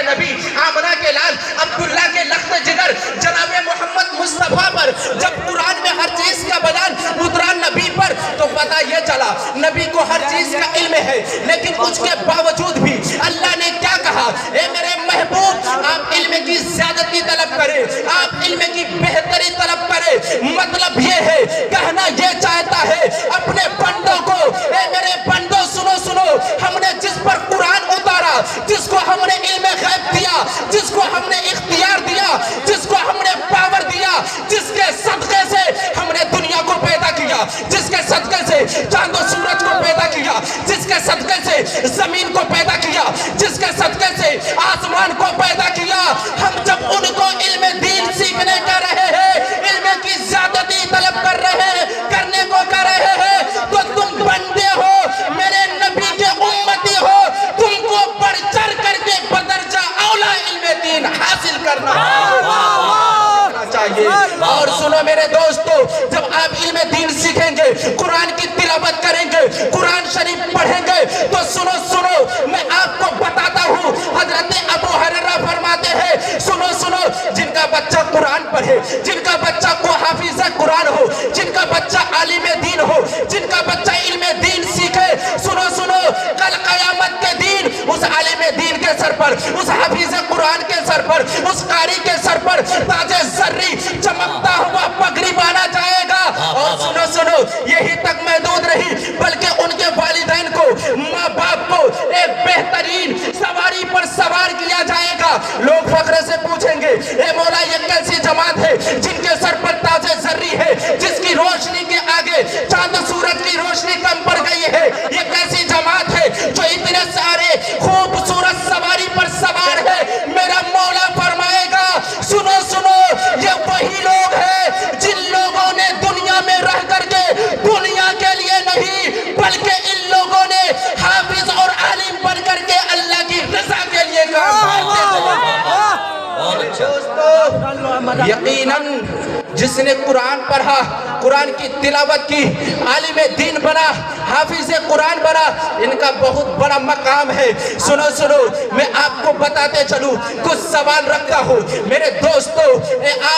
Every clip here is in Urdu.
کے نبی آمنہ کے لال عبداللہ کے لخت جگر جناب محمد مصطفیٰ پر جب قرآن میں ہر چیز کا بیان اترا نبی پر تو پتہ یہ چلا نبی کو ہر چیز کا علم ہے، لیکن اس کے باوجود بھی اللہ نے کیا کہا؟ اے میرے محبوب آپ علم کی زیادتی طلب کریں، آپ علم کی بہتری طلب کریں۔ مطلب یہ ہے کہنا یہ چاہتا ہے اپنے بندوں کو، اے میرے بندوں سنو سنو، ہم نے جس پر قرآن اتارا، جس کو ہم نے علم غیب دیا، جس کو ہم نے اختیار دیا، جس کو ہم نے پاور دیا، جس کے صدقے سے ہم نے دنیا کو پیدا کیا، جس کے صدقے سے چاند و سورج کو پیدا کیا، جس کے صدقے سے زمین کو پیدا کیا، جس کے صدقے سے آسمان کو پیدا کیا، ہم جب ان کو علم دین سیکھنے کا رہے ہیں، علم کی زیادتی طلب کر رہے ہیں، کرنے کو کر رہے ہیں، تو تم بندے ہو، میرے نبی کے امتی ہو، تم کو بڑھ چڑھ کر کے بدرجہ اولا علم دین حاصل کرنا چاہیے۔ اور سنو میرے دوستو، جب آپ علم دین سیکھیں گے، قرآن کی تلاوت کریں گے، قرآن شریف پڑھیں گے، تو سنو سنو میں آپ کو بتاتا ہوں، حضرت ابو ہریرہ فرماتے ہیں سنو سنو، جن کا بچہ قرآن پڑھے، جن کا بچہ کو حافظ قرآن ہو، جن کا بچہ عالم دین ہو، جن کا بچہ علم دین سیکھے، سنو سنو، کل قیامت کے دن اس عالم دین کے سر پر، اس حافظ قرآن کے سر پر، اس قاری کے سر پر تاج زرری چمکتا ہوا پگڑی بانا جائے گا۔ اور سنو سنو، یہی تک محدود نہیں بلکہ ان کے والدین کو، ماں باپ کو ایک بہترین سواری پر سوار کیا جائے گا۔ لوگ فخر سے پوچھیں گے اے مولا یہ کیسی جماعت ہے جن کے سر پر تاج زرری ہے، جس کی روشنی کے آگے چاند سورج کی روشنی کم پڑ گئی ہے، یہ کیسی جماعت ہے جو اتنے سارے خوبصورت سواری پر سوار ہے؟ میرا مولا فرمائے گا سنو سنو، یہ وہی لوگ ہیں جن لوگوں نے دنیا میں رہ کر کے دنیا کے لیے نہیں بلکہ ان لوگوں نے حافظ اور عالم بن کر کے اللہ کی رضا کے لیے کام کیا۔ یقیناً جس نے قرآن پڑھا، قرآن کی تلاوت کی، عالم دین بنا، حافظ قرآن بنا، ان کا بہت بڑا مقام ہے۔ سنو سنو، میں آپ کو بتاتے چلوں، کچھ سوال رکھتا ہوں میرے دوستو،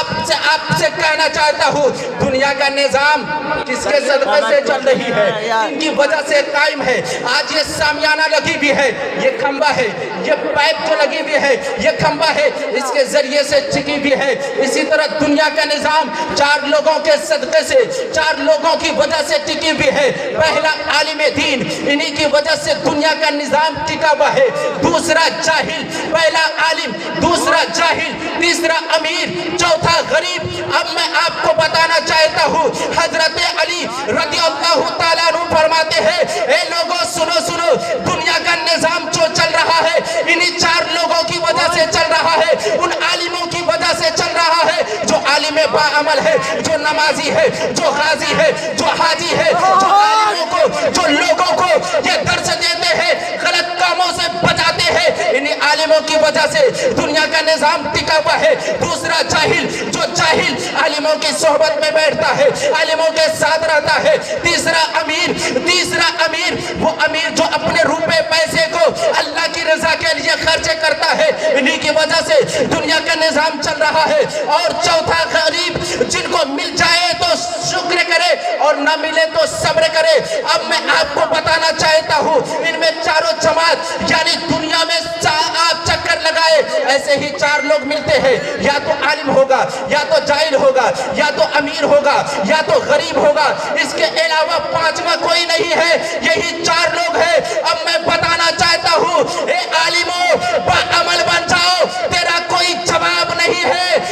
آپ سے کہنا چاہتا ہوں، دنیا کا نظام کس کے صدقے سے چل رہی ہے؟ ان کی وجہ سے قائم ہے۔ آج یہ سامیانہ لگی بھی ہے، یہ کھمبا ہے، یہ پائپ جو لگی بھی ہے یہ کھمبا ہے، اس کے ذریعے سے ٹکی بھی ہے۔ اسی طرح دنیا کا نظام چار لوگوں کے صدقے سے، چار لوگوں کی وجہ سے ٹکی بھی ہے۔ پہلا عالم دین، انہی کی وجہ سے دنیا کا نظام ٹکا ہوا ہے۔ دوسرا جاہل، پہلا عالم، دوسرا جاہل، تیسرا امیر، چوتھا غریب۔ اب میں آپ کو بتانا چاہتا ہوں، حضرت علی رضی اللہ تعالیٰ عنہ فرماتے ہیں اے لوگوں سنو سنو، دنیا کا نظام جو چل رہا ہے انہی چار لوگوں کی وجہ سے چل رہا ہے، ان عالموں کی وجہ سے چل رہا ہے، جو عالم باعمل ہے، جو نمازی ہے، جو غازی ہے، جو حاجی ہے، جو عالموں کو، جو لوگوں کو یہ درس دیتے ہیں، غلط کاموں سے بچاتے ہیں، انہی عالموں کی وجہ سے دنیا کا نظام ٹکا ہوا ہے۔ دوسرا جاہل، جو جاہل عالموں کی صحبت میں بیٹھتا ہے، عالموں کے ساتھ رہتا ہے۔ تیسرا امیر، تیسرا امیر، وہ امیر جو اپنے روپے پیسے کو اللہ کی رضا کے لیے خرچ کرتا ہے، انہی کی وجہ سے دنیا کا نظام چل رہا ہے۔ اور چوتھا غریب، جن کو مل جائے تو شکر کرے اور نہ ملے تو صبر کرے۔ اب میں آپ کو بتانا چاہتا ہوں، ان میں چاروں جماعت یعنی دنیا میں آپ چکر لگائے ایسے ہی چار لوگ ملتے ہیں، یا تو عالم ہوگا، یا تو جاہل ہوگا، یا تو امیر ہوگا، یا تو غریب ہوگا، اس کے علاوہ پانچواں کوئی نہیں ہے، یہی چار لوگ ہیں۔ اب میں بتانا چاہتا ہوں اے عالموں، باعمل بن جاؤ، تیرا کوئی جواب نہیں ہے۔